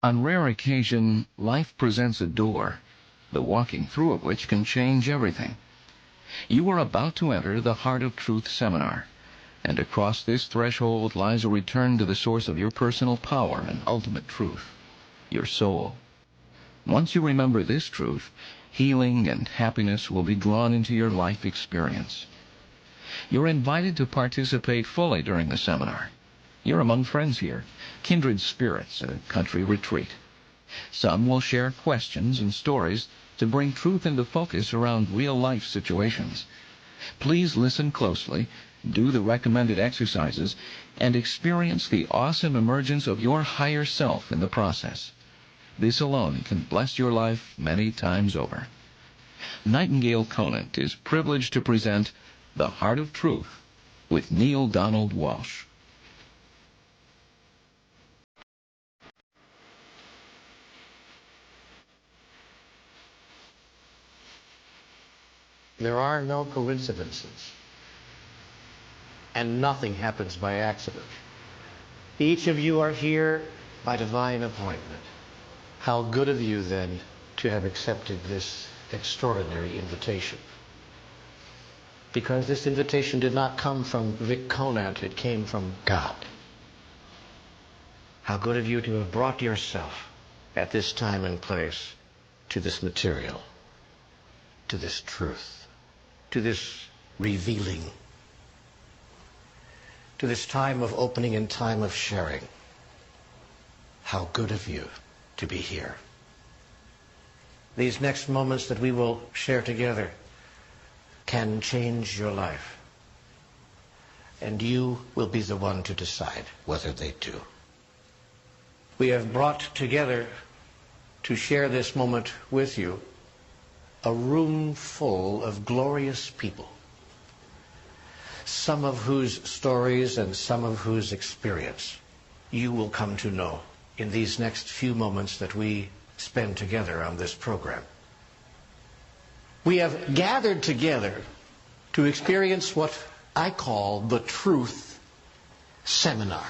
On rare occasion, life presents a door, the walking through of which can change everything. You are about to enter the Heart of Truth seminar, and across this threshold lies a return to the source of your personal power and ultimate truth, your soul. Once you remember this truth, healing and happiness will be drawn into your life experience. You're invited to participate fully during the seminar. You're among friends here, kindred spirits at a country retreat. Some will share questions and stories to bring truth into focus around real-life situations. Please listen closely, do the recommended exercises, and experience the awesome emergence of your higher self in the process. This alone can bless your life many times over. Nightingale Conant is privileged to present The Heart of Truth with Neale Donald Walsch. There are no coincidences, and nothing happens by accident. Each of you are here by divine appointment. How good of you, then, to have accepted this extraordinary invitation. Because this invitation did not come from Vic Conant, it came from God. How good of you to have brought yourself at this time and place to this material, to this truth, to this revealing, to this time of opening and time of sharing. How good of you to be here. These next moments that we will share together can change your life, and you will be the one to decide whether they do. We have brought together to share this moment with you a room full of glorious people, some of whose stories and some of whose experience you will come to know in these next few moments that we spend together on this program. We have gathered together to experience what I call the Truth Seminar.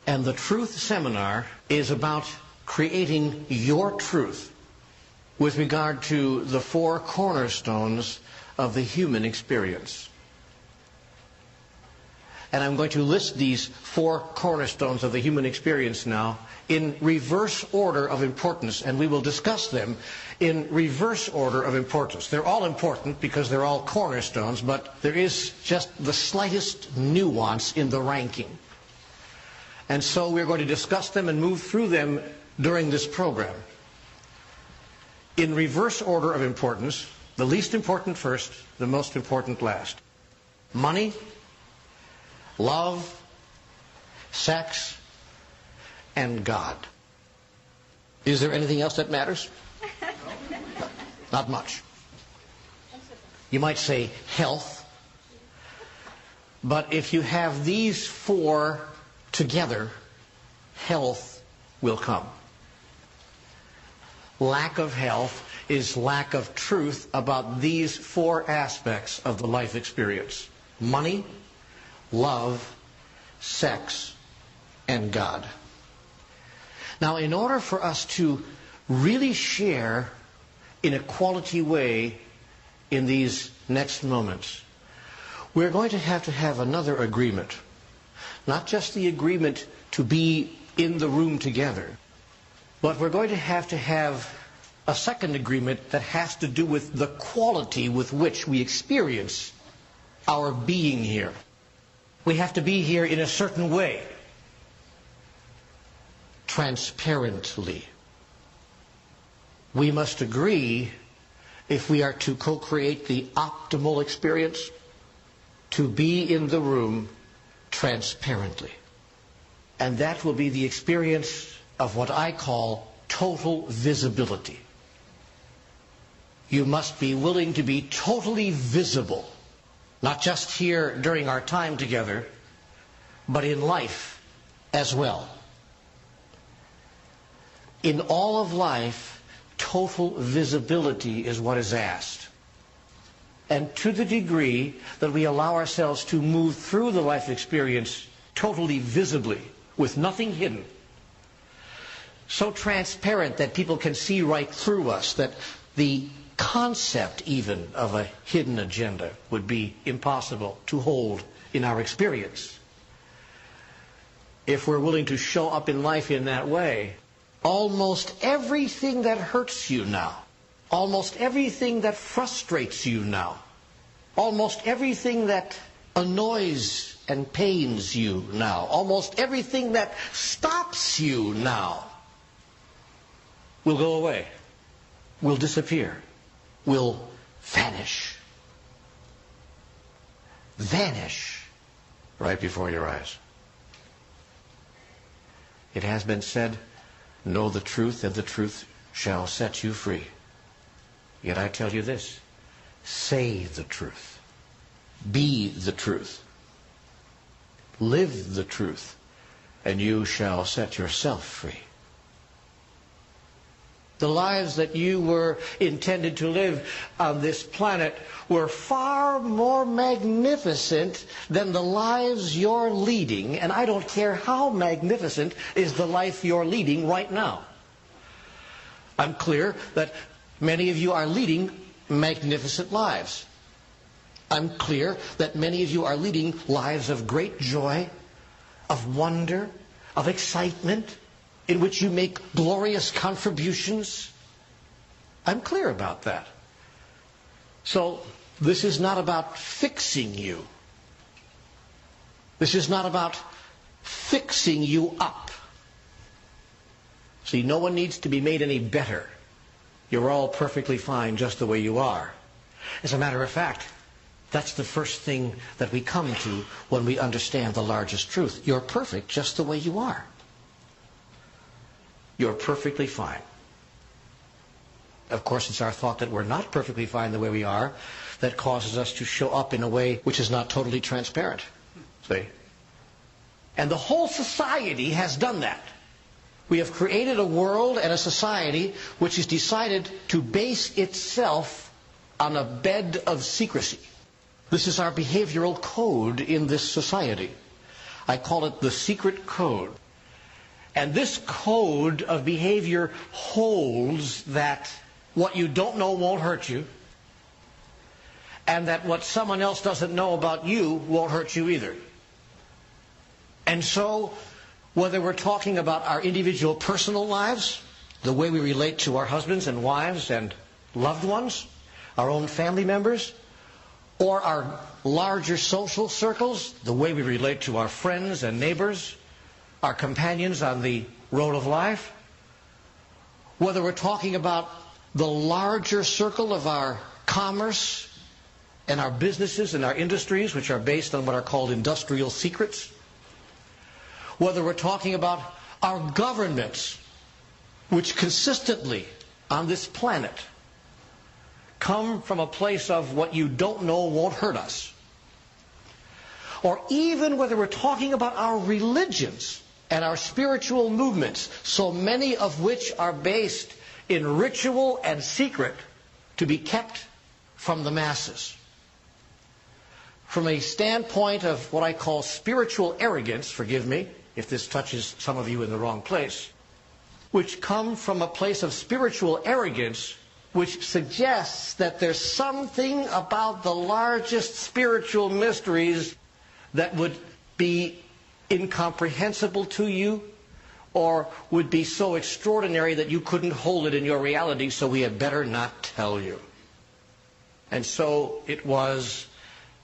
And the Truth Seminar is about creating your truth with regard to the four cornerstones of the human experience. And I'm going to list these four cornerstones of the human experience now in reverse order of importance, and we will discuss them in reverse order of importance. They're all important because they're all cornerstones, but there is just the slightest nuance in the ranking. And so we're going to discuss them and move through them during this program. In reverse order of importance, the least important first, the most important last. Money, love, sex, and God. Is there anything else that matters? Not much. You might say health, but if you have these four together, health will come. Lack of health is lack of truth about these four aspects of the life experience: money, love, sex, and God. Now, in order for us to really share in a quality way in these next moments, we're going to have another agreement. Not just the agreement to be in the room together, but we're going to have a second agreement that has to do with the quality with which we experience our being here. We have to be here in a certain way, transparently. We must agree, if we are to co-create the optimal experience, to be in the room transparently. And that will be the experience of what I call total visibility. You must be willing to be totally visible, not just here during our time together, but in life as well. In all of life, total visibility is what is asked. And to the degree that we allow ourselves to move through the life experience totally visibly, with nothing hidden, so transparent that people can see right through us, that the concept even of a hidden agenda would be impossible to hold in our experience. If we're willing to show up in life in that way, almost everything that hurts you now, almost everything that frustrates you now, almost everything that annoys and pains you now, almost everything that stops you now will go away, will disappear, will vanish. Vanish right before your eyes. It has been said, know the truth and the truth shall set you free. Yet I tell you this, say the truth. Be the truth. Live the truth, and you shall set yourself free. The lives that you were intended to live on this planet were far more magnificent than the lives you're leading, and I don't care how magnificent is the life you're leading right now. I'm clear that many of you are leading magnificent lives. I'm clear that many of you are leading lives of great joy, of wonder, of excitement, in which you make glorious contributions. I'm clear about that. So this is not about fixing you. This is not about fixing you up. See, no one needs to be made any better. You're all perfectly fine just the way you are. As a matter of fact, that's the first thing that we come to when we understand the largest truth. You're perfect just the way you are. You're perfectly fine. Of course, it's our thought that we're not perfectly fine the way we are that causes us to show up in a way which is not totally transparent. See? And the whole society has done that. We have created a world and a society which has decided to base itself on a bed of secrecy. This is our behavioral code in this society. I call it the secret code. And this code of behavior holds that what you don't know won't hurt you, and that what someone else doesn't know about you won't hurt you either. And so, whether we're talking about our individual personal lives, the way we relate to our husbands and wives and loved ones, our own family members, or our larger social circles, the way we relate to our friends and neighbors, our companions on the road of life, whether we're talking about the larger circle of our commerce and our businesses and our industries, which are based on what are called industrial secrets, whether we're talking about our governments, which consistently on this planet come from a place of what you don't know won't hurt us, or even whether we're talking about our religions and our spiritual movements, so many of which are based in ritual and secret to be kept from the masses. From a standpoint of what I call spiritual arrogance, forgive me if this touches some of you in the wrong place, which come from a place of spiritual arrogance which suggests that there's something about the largest spiritual mysteries that would be incomprehensible to you, or would be so extraordinary that you couldn't hold it in your reality, so we had better not tell you. And so it was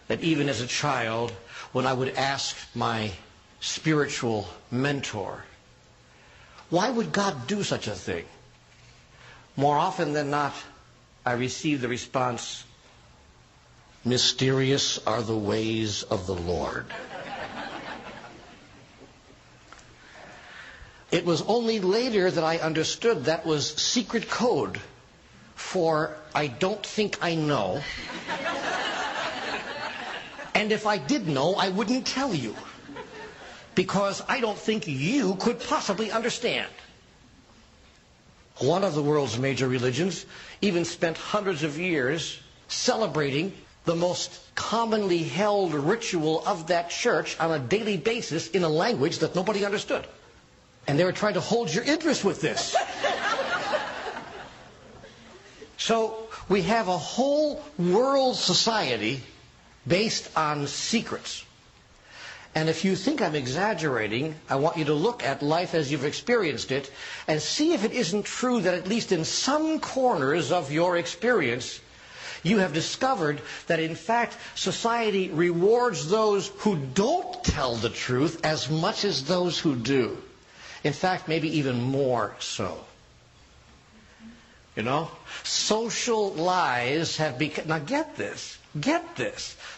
that even as a child, when I would ask my spiritual mentor, why would God do such a thing? More often than not, I received the response, mysterious are the ways of the Lord. It was only later that I understood that was secret code for I don't think I know. And if I did know, I wouldn't tell you, because I don't think you could possibly understand. One of the world's major religions even spent hundreds of years celebrating the most commonly held ritual of that church on a daily basis in a language that nobody understood. And they were trying to hold your interest with this. So we have a whole world society based on secrets. And if you think I'm exaggerating, I want you to look at life as you've experienced it and see if it isn't true that at least in some corners of your experience, you have discovered that in fact society rewards those who don't tell the truth as much as those who do. In fact, maybe even more so. You know, social lies have become, now get this,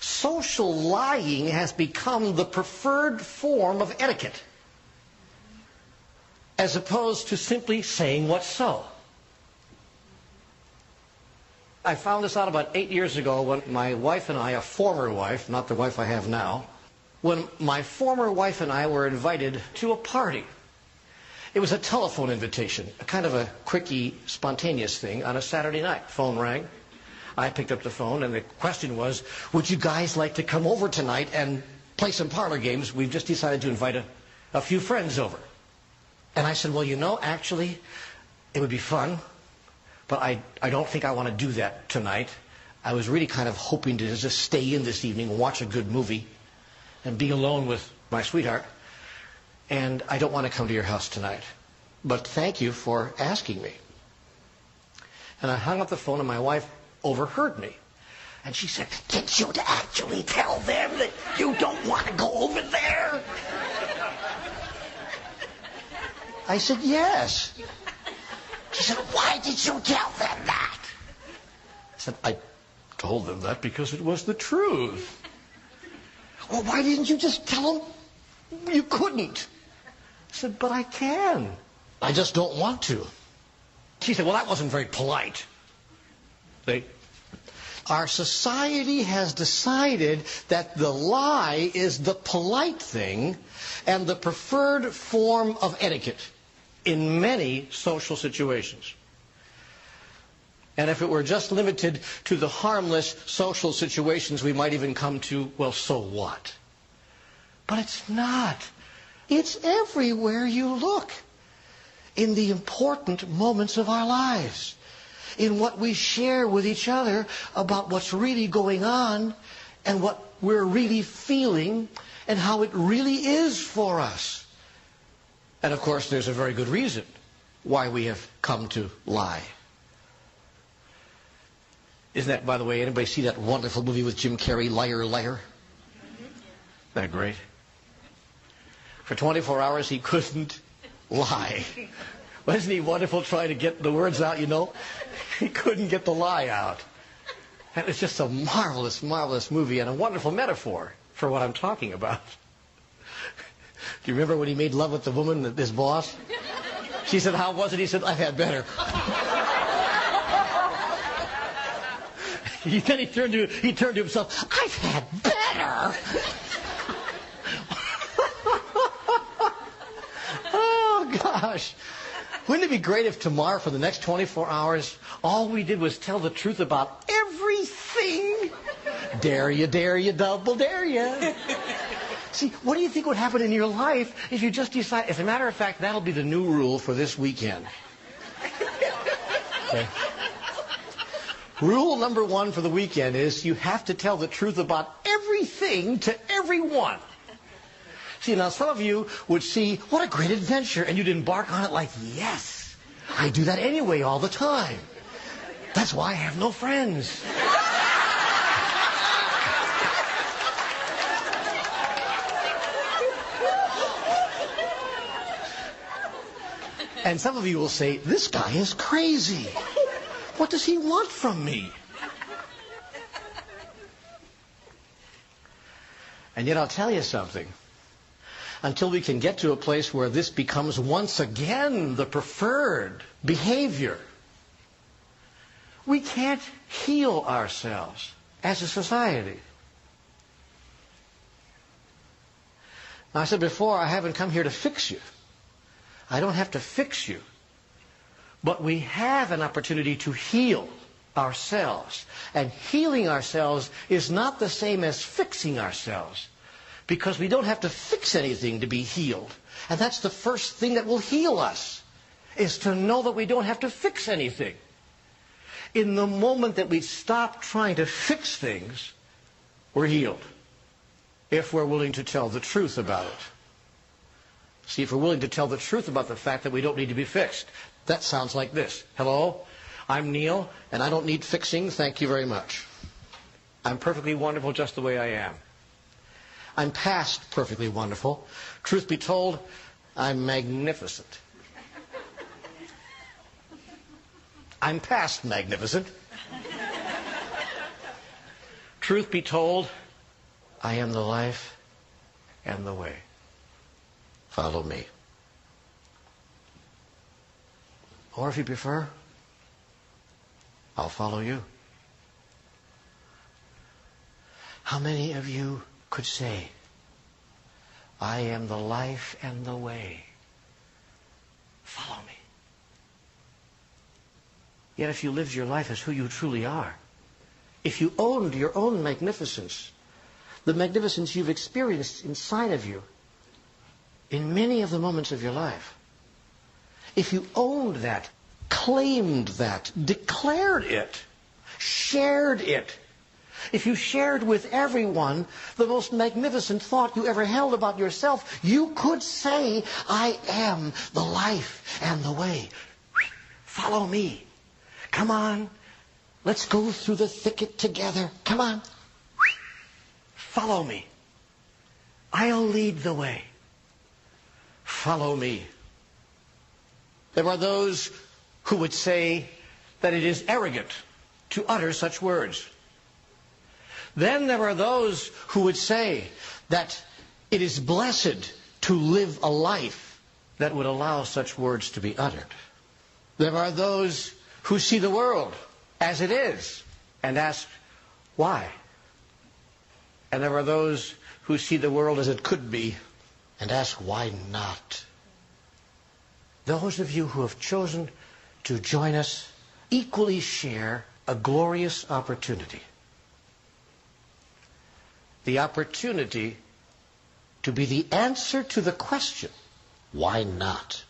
social lying has become the preferred form of etiquette, as opposed to simply saying what's so. I found this out about 8 years ago when my wife and I, a former wife, not the wife I have now, when my former wife and I were invited to a party. It was a telephone invitation, a kind of a quickie, spontaneous thing on a Saturday night. Phone rang. I picked up the phone, and the question was, would you guys like to come over tonight and play some parlor games? We've just decided to invite a few friends over. And I said, well, you know, actually, it would be fun, but I don't think I want to do that tonight. I was really kind of hoping to just stay in this evening, watch a good movie, and be alone with my sweetheart. And I don't want to come to your house tonight. But thank you for asking me. And I hung up the phone, and my wife overheard me. And she said, did you actually tell them that you don't want to go over there? I said, yes. She said, why did you tell them that? I said, I told them that because it was the truth. Well, why didn't you just tell them you couldn't? I said, but I can. I just don't want to. She said, well, that wasn't very polite. See? Our society has decided that the lie is the polite thing and the preferred form of etiquette in many social situations. And if it were just limited to the harmless social situations, we might even come to, well, so what? But it's not. It's everywhere you look. In the important moments of our lives. In what we share with each other about what's really going on and what we're really feeling and how it really is for us. And of course, there's a very good reason why we have come to lie. Isn't that, by the way, anybody see that wonderful movie with Jim Carrey, Liar, Liar? Isn't that great? For 24 hours, he couldn't lie. Wasn't he wonderful trying to get the words out, you know? He couldn't get the lie out. And it's just a marvelous, marvelous movie and a wonderful metaphor for what I'm talking about. Do you remember when he made love with the woman, his boss? She said, how was it? He said, I've had better. Then he turned to himself, I've had better. Oh, gosh. Wouldn't it be great if tomorrow, for the next 24 hours, all we did was tell the truth about everything? Dare you, double dare you. See, what do you think would happen in your life if you just decide? As a matter of fact, that'll be the new rule for this weekend. Okay. Rule number 1 for the weekend is you have to tell the truth about everything to everyone. See, now some of you would see, what a great adventure, and you'd embark on it like, yes, I do that anyway all the time. That's why I have no friends. And some of you will say, this guy is crazy. What does he want from me? And yet I'll tell you something. Until we can get to a place where this becomes once again the preferred behavior, we can't heal ourselves as a society. Now, I said before, I haven't come here to fix you. I don't have to fix you. But we have an opportunity to heal ourselves. And healing ourselves is not the same as fixing ourselves. Because we don't have to fix anything to be healed. And that's the first thing that will heal us, is to know that we don't have to fix anything. In the moment that we stop trying to fix things, we're healed. If we're willing to tell the truth about it. See, if we're willing to tell the truth about the fact that we don't need to be fixed. That sounds like this. Hello, I'm Neale, and I don't need fixing. Thank you very much. I'm perfectly wonderful just the way I am. I'm past perfectly wonderful. Truth be told, I'm magnificent. I'm past magnificent. Truth be told, I am the life and the way. Follow me. Or if you prefer, I'll follow you. How many of you could say, I am the life and the way? Follow me. Yet if you lived your life as who you truly are, if you owned your own magnificence, the magnificence you've experienced inside of you in many of the moments of your life, if you owned that, claimed that, declared it, shared it, if you shared with everyone the most magnificent thought you ever held about yourself, you could say, I am the life and the way. Follow me. Come on. Let's go through the thicket together. Come on. Follow me. I'll lead the way. Follow me. There are those who would say that it is arrogant to utter such words. Then there are those who would say that it is blessed to live a life that would allow such words to be uttered. There are those who see the world as it is and ask, why? And there are those who see the world as it could be and ask, why not? Those of you who have chosen to join us equally share a glorious opportunity. The opportunity to be the answer to the question, why not?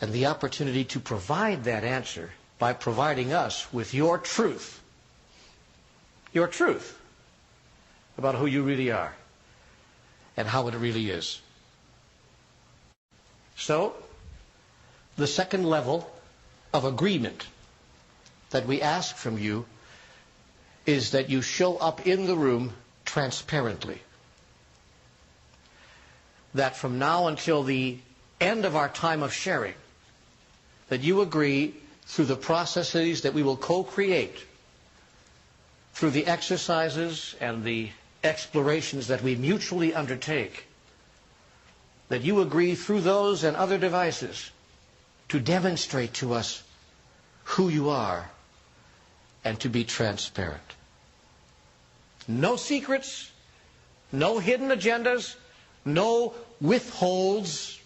And the opportunity to provide that answer by providing us with your truth about who you really are and how it really is. So, the second level of agreement that we ask from you is that you show up in the room transparently. That from now until the end of our time of sharing, that you agree through the processes that we will co-create, through the exercises and the explorations that we mutually undertake, that you agree through those and other devices to demonstrate to us who you are and to be transparent. No secrets, no hidden agendas, no withholds.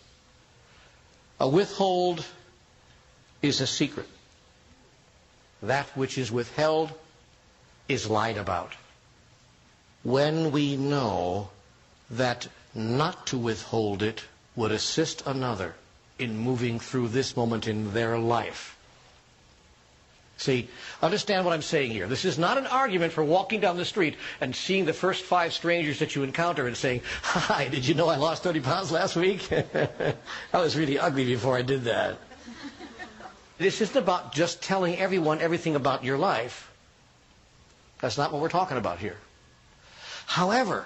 A withhold is a secret. That which is withheld is lied about. When we know that not to withhold it would assist another in moving through this moment in their life. See, understand what I'm saying here. This is not an argument for walking down the street and seeing the first 5 strangers that you encounter and saying, hi, did you know I lost 30 pounds last week? I was really ugly before I did that. This isn't about just telling everyone everything about your life. That's not what we're talking about here. However,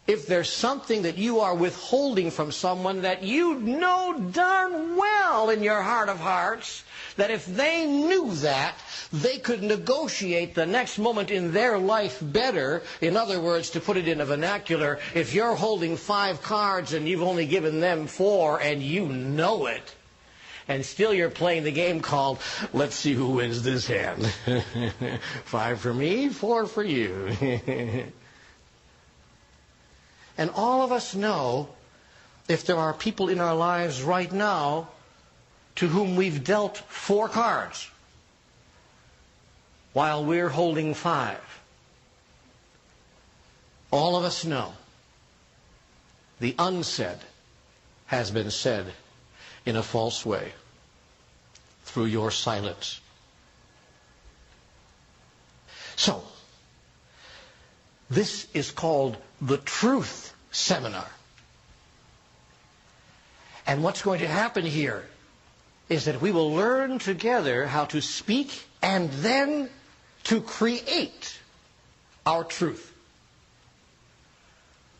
if there's something that you are withholding from someone that you know darn well in your heart of hearts, that if they knew that, they could negotiate the next moment in their life better. In other words, to put it in a vernacular, if you're holding 5 cards and you've only given them 4 and you know it, and still you're playing the game called, let's see who wins this hand. 5 for me, 4 for you. And all of us know if there are people in our lives right now to whom we've dealt 4 cards while we're holding 5. All of us know the unsaid, has been said in a false way through your silence. So, this is called the Truth Seminar. And what's going to happen here is that we will learn together how to speak and then to create our truth.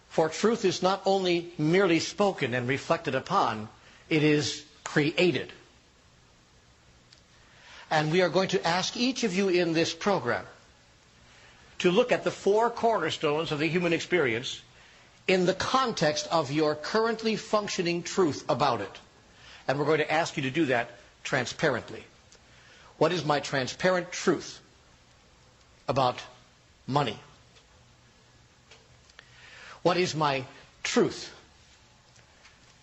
For truth is not only merely spoken and reflected upon, it is created. And we are going to ask each of you in this program to look at the four cornerstones of the human experience in the context of your currently functioning truth about it. And we're going to ask you to do that transparently. What is my transparent truth about money? What is my truth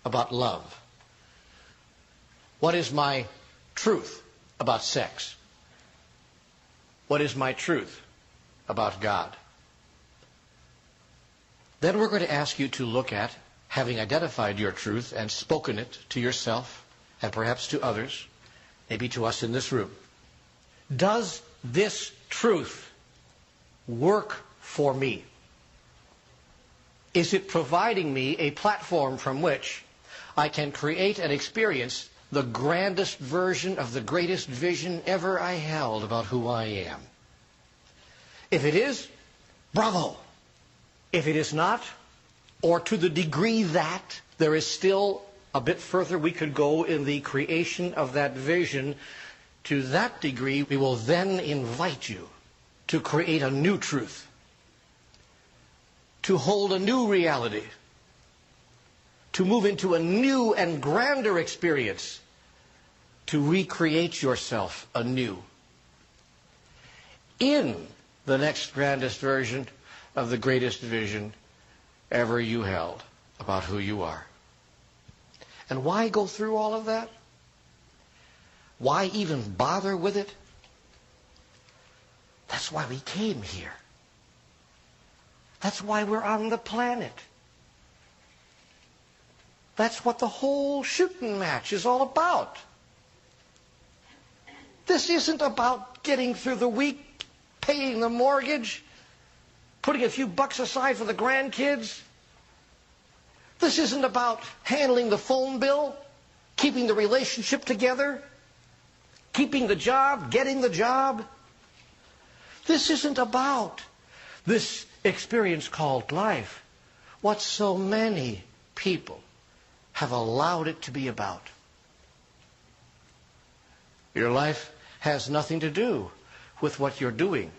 about love? What is my truth about sex? What is my truth about God? Then we're going to ask you to look at, having identified your truth and spoken it to yourself and perhaps to others, maybe to us in this room, does this truth work for me? Is it providing me a platform from which I can create and experience the grandest version of the greatest vision ever I held about who I am? If it is, bravo. If it is not, or to the degree that there is still a bit further we could go in the creation of that vision, to that degree we will then invite you to create a new truth, to hold a new reality, to move into a new and grander experience, to recreate yourself anew in the next grandest version of the greatest vision ever you held about who you are. And why go through all of that? Why even bother with it? That's why we came here. That's why we're on the planet. That's what the whole shooting match is all about. This isn't about getting through the week, paying the mortgage, putting a few bucks aside for the grandkids. This isn't about handling the phone bill, keeping the relationship together, keeping the job, getting the job. This isn't about this experience called life, what so many people have allowed it to be about. Your life has nothing to do with what you're doing,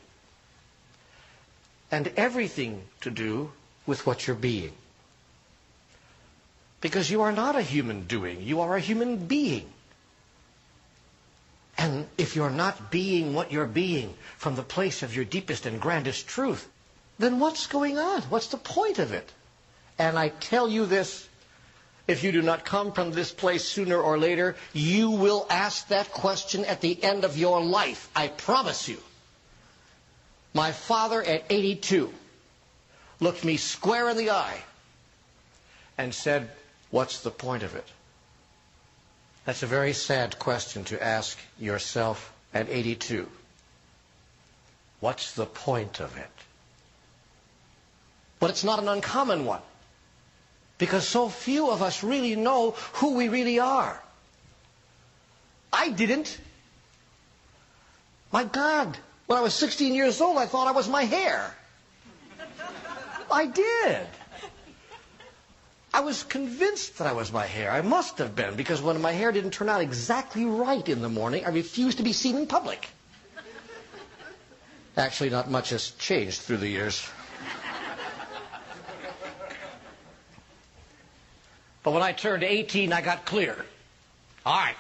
and everything to do with what you're being. Because you are not a human doing, you are a human being. And if you're not being what you're being from the place of your deepest and grandest truth, then what's going on? What's the point of it? And I tell you this, if you do not come from this place sooner or later, you will ask that question at the end of your life. I promise you. My father at 82 looked me square in the eye and said, "What's the point of it?" That's a very sad question to ask yourself at 82. What's the point of it? But it's not an uncommon one, because so few of us really know who we really are. I didn't. My God, when I was 16 years old, I thought I was my hair. I did. I was convinced that I was my hair. I must have been, because when my hair didn't turn out exactly right in the morning, I refused to be seen in public. Actually, not much has changed through the years. But when I turned 18, I got clear. All right.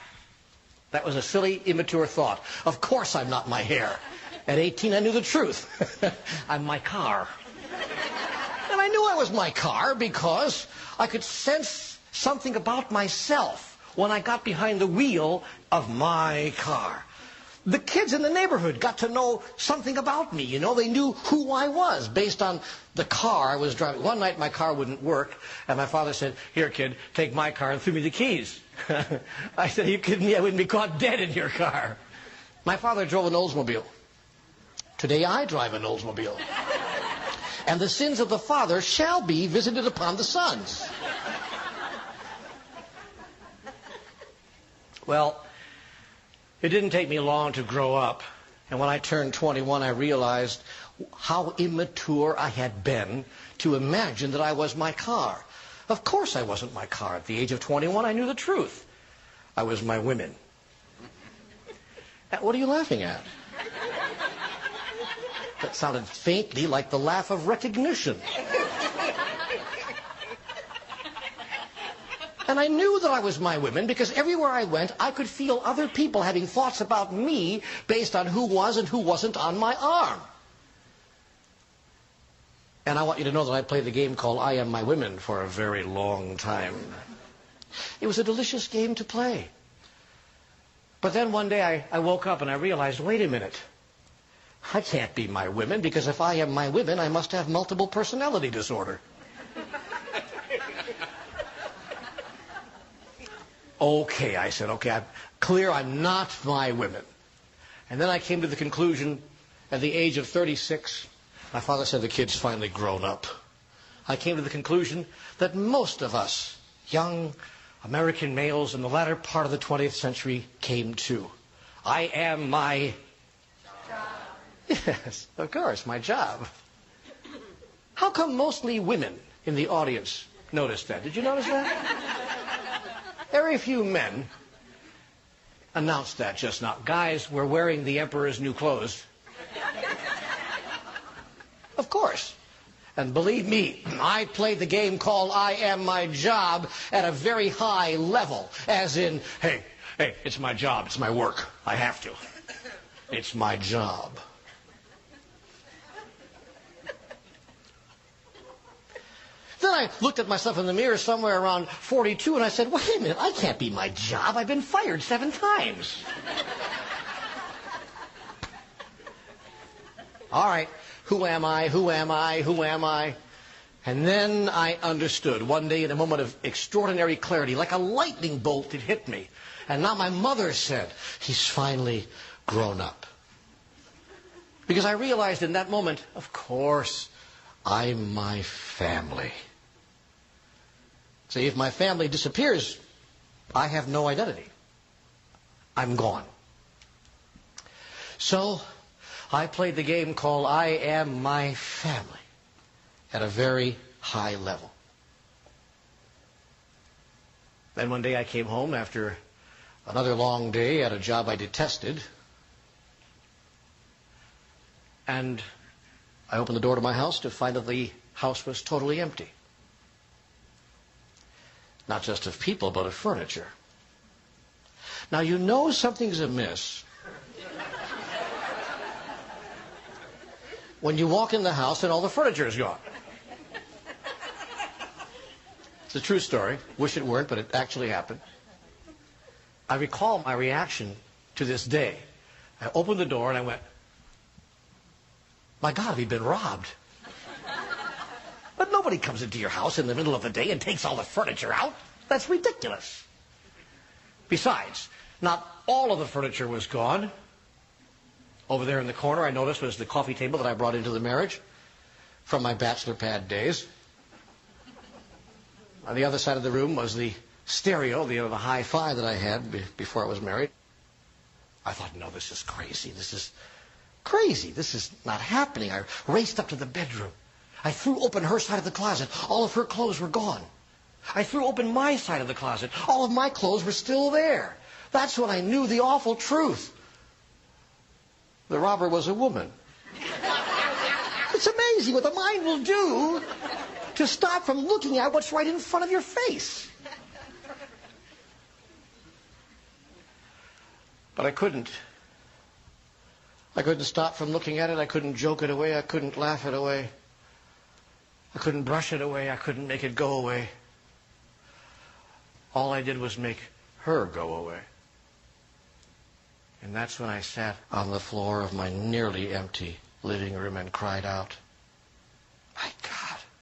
That was a silly, immature thought. Of course I'm not my hair. At 18, I knew the truth. I'm my car. And I knew I was my car because I could sense something about myself when I got behind the wheel of my car. The kids in the neighborhood got to know something about me. You know, they knew who I was based on the car I was driving. One night my car wouldn't work, and my father said, "Here, kid, take my car," and threw me the keys. I said, "Are you kidding me? I wouldn't be caught dead in your car." My father drove an Oldsmobile. Today I drive an Oldsmobile. And the sins of the father shall be visited upon the sons. Well, it didn't take me long to grow up. And when I turned 21, I realized how immature I had been to imagine that I was my car. Of course I wasn't my car. At the age of 21, I knew the truth. I was my women. What are you laughing at? That sounded faintly like the laugh of recognition. And I knew that I was my women because everywhere I went, I could feel other people having thoughts about me based on who was and who wasn't on my arm. And I want you to know that I played the game called I Am My Women for a very long time. It was a delicious game to play. But then one day I woke up and I realized, wait a minute. I can't be my women because if I am my women, I must have multiple personality disorder. Okay, I said, okay, I'm clear I'm not my women. And then I came to the conclusion at the age of 36, my father said the kid's finally grown up. I came to the conclusion that most of us, young American males in the latter part of the 20th century, came to. I am my job. Yes, of course, my job. How come mostly women in the audience noticed that? Did you notice that? Very few men announced that just now. Guys were wearing the emperor's new clothes. Of course. And believe me, I played the game called I Am My Job at a very high level. As in, hey, it's my job, it's my work. I have to. It's my job. Then I looked at myself in the mirror somewhere around 42 and I said, wait a minute, I can't be my job. I've been fired 7 times. All right, who am I? Who am I? Who am I? And then I understood. One day in a moment of extraordinary clarity, like a lightning bolt, it hit me. And now my mother said, he's finally grown up. Because I realized in that moment, of course, I'm my family. See, if my family disappears, I have no identity. I'm gone. So I played the game called I Am My Family at a very high level. Then one day I came home after another long day at a job I detested, and I opened the door to my house to find that the house was totally empty. Not just of people, but of furniture. Now you know something's amiss when you walk in the house and all the furniture is gone. It's a true story. Wish it weren't, but it actually happened. I recall my reaction to this day. I opened the door and I went, my God, have you been robbed? But nobody comes into your house in the middle of the day and takes all the furniture out. That's ridiculous. Besides, not all of the furniture was gone. Over there in the corner, I noticed, was the coffee table that I brought into the marriage from my bachelor pad days. On the other side of the room was the stereo, the hi-fi that I had before I was married. I thought, no, this is crazy. This is crazy. This is not happening. I raced up to the bedroom. I threw open her side of the closet. All of her clothes were gone. I threw open my side of the closet. All of my clothes were still there. That's when I knew the awful truth. The robber was a woman. It's amazing what the mind will do to stop from looking at what's right in front of your face. But I couldn't. I couldn't stop from looking at it. I couldn't joke it away. I couldn't laugh it away. I couldn't brush it away. I couldn't make it go away. All I did was make her go away. And that's when I sat on the floor of my nearly empty living room and cried out,